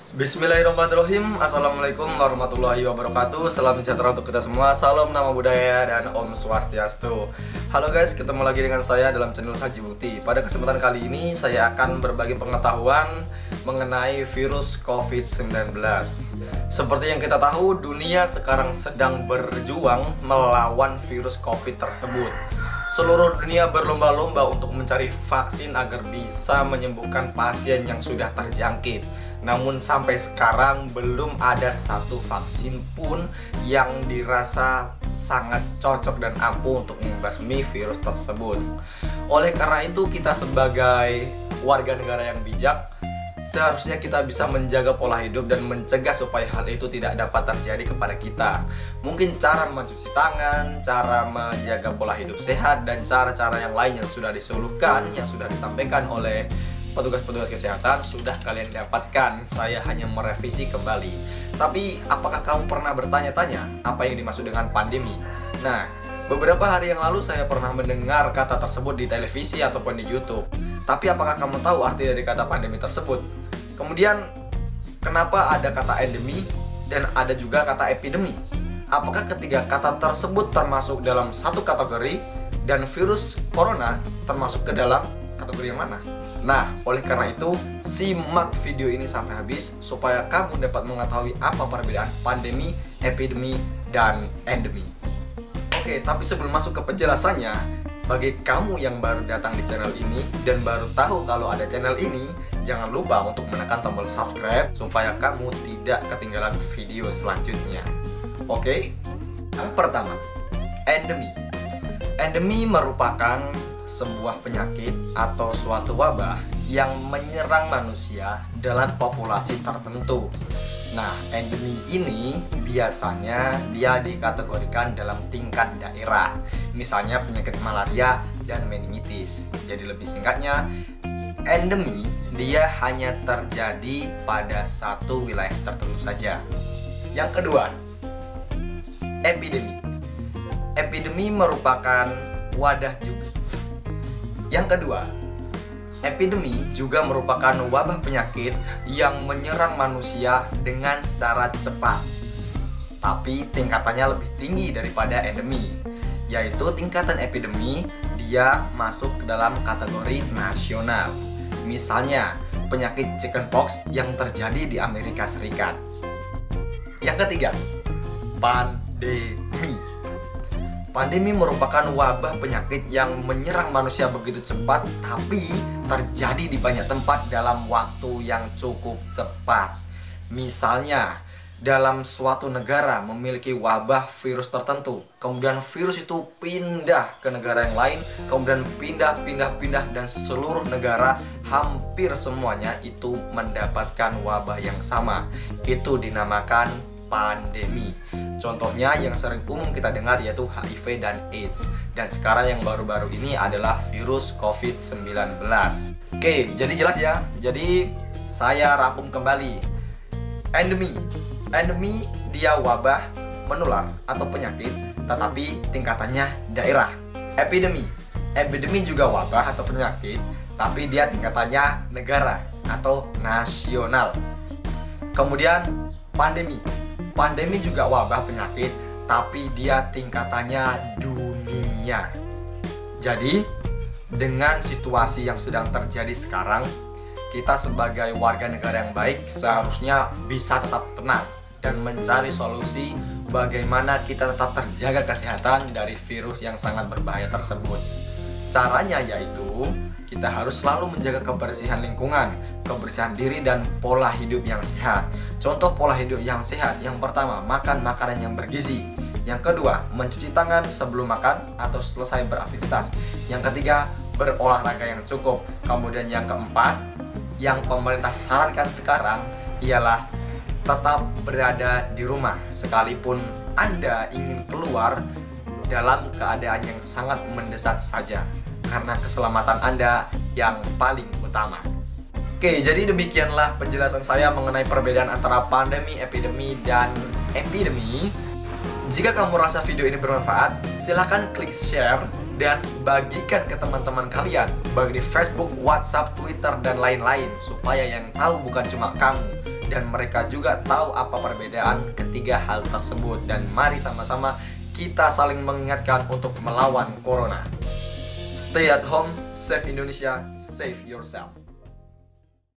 Bismillahirrahmanirrahim. Assalamualaikum warahmatullahi wabarakatuh. Salam sejahtera untuk kita semua. Salam nama budaya dan Om Swastiastu. Halo guys, ketemu lagi dengan saya dalam channel Saji Bukti. Pada kesempatan kali ini saya akan berbagi pengetahuan mengenai virus COVID-19. Seperti yang kita tahu, dunia sekarang sedang berjuang melawan virus COVID tersebut. Seluruh dunia berlomba-lomba untuk mencari vaksin agar bisa menyembuhkan pasien yang sudah terjangkit. Namun sampai sekarang belum ada satu vaksin pun yang dirasa sangat cocok dan ampuh untuk membasmi virus tersebut. Oleh karena itu, kita sebagai warga negara yang bijak, seharusnya kita bisa menjaga pola hidup dan mencegah supaya hal itu tidak dapat terjadi kepada kita. Mungkin cara mencuci tangan, cara menjaga pola hidup sehat, dan cara-cara yang lain yang sudah disuluhkan, yang sudah disampaikan oleh petugas-petugas kesehatan sudah kalian dapatkan. Saya hanya merevisi kembali. Tapi apakah kamu pernah bertanya-tanya apa yang dimaksud dengan pandemi? Nah, beberapa hari yang lalu saya pernah mendengar kata tersebut di televisi ataupun di YouTube. Tapi apakah kamu tahu arti dari kata pandemi tersebut? Kemudian, kenapa ada kata endemi dan ada juga kata epidemi? Apakah ketiga kata tersebut termasuk dalam satu kategori dan virus corona termasuk ke dalam kategori yang mana? Nah, oleh karena itu, simak video ini sampai habis supaya kamu dapat mengetahui apa perbedaan pandemi, epidemi, dan endemi. Oke, tapi sebelum masuk ke penjelasannya, bagi kamu yang baru datang di channel ini dan baru tahu kalau ada channel ini, jangan lupa untuk menekan tombol subscribe supaya kamu tidak ketinggalan video selanjutnya. Oke? Yang pertama, endemi. Endemi merupakan sebuah penyakit atau suatu wabah yang menyerang manusia dalam populasi tertentu. Nah, endemi ini biasanya dia dikategorikan dalam tingkat daerah. Misalnya penyakit malaria dan meningitis. Jadi lebih singkatnya, endemi dia hanya terjadi pada satu wilayah tertentu saja. Yang kedua, epidemi. Epidemi merupakan wadah juga. Yang kedua, epidemi juga merupakan wabah penyakit yang menyerang manusia dengan secara cepat. Tapi tingkatannya lebih tinggi daripada endemi, yaitu tingkatan epidemi dia masuk ke dalam kategori nasional. Misalnya, penyakit chickenpox yang terjadi di Amerika Serikat. Yang ketiga, pandemi. Pandemi merupakan wabah penyakit yang menyerang manusia begitu cepat, tapi terjadi di banyak tempat dalam waktu yang cukup cepat. Misalnya, dalam suatu negara memiliki wabah virus tertentu, kemudian virus itu pindah ke negara yang lain, kemudian pindah, dan seluruh negara hampir semuanya itu mendapatkan wabah yang sama. Itu dinamakan pandemi. Contohnya yang sering umum kita dengar yaitu HIV dan AIDS. Dan sekarang yang baru-baru ini adalah virus COVID-19. Oke, jadi jelas ya. Jadi saya rangkum kembali. Endemi. Endemi dia wabah menular atau penyakit, tetapi tingkatannya daerah. Epidemi. Epidemi juga wabah atau penyakit, tapi dia tingkatannya negara atau nasional. Kemudian pandemi. Pandemi juga wabah penyakit, tapi dia tingkatannya dunia. Jadi, dengan situasi yang sedang terjadi sekarang, kita sebagai warga negara yang baik seharusnya bisa tetap tenang dan mencari solusi bagaimana kita tetap terjaga kesehatan dari virus yang sangat berbahaya tersebut. Caranya yaitu kita harus selalu menjaga kebersihan lingkungan, kebersihan diri, dan pola hidup yang sehat. Contoh pola hidup yang sehat, yang pertama, makan makanan yang bergizi. Yang kedua, mencuci tangan sebelum makan atau selesai beraktivitas. Yang ketiga, berolahraga yang cukup. Kemudian yang keempat, yang pemerintah sarankan sekarang ialah tetap berada di rumah sekalipun Anda ingin keluar dalam keadaan yang sangat mendesak saja, karena keselamatan Anda yang paling utama. Oke, jadi demikianlah penjelasan saya mengenai perbedaan antara pandemi, epidemi, dan epidemi. Jika kamu rasa video ini bermanfaat, silahkan klik share dan bagikan ke teman-teman kalian, baik di Facebook, WhatsApp, Twitter, dan lain-lain, supaya yang tahu bukan cuma kamu, dan mereka juga tahu apa perbedaan ketiga hal tersebut. Dan mari sama-sama kita saling mengingatkan untuk melawan corona. Stay at home, save Indonesia, save yourself.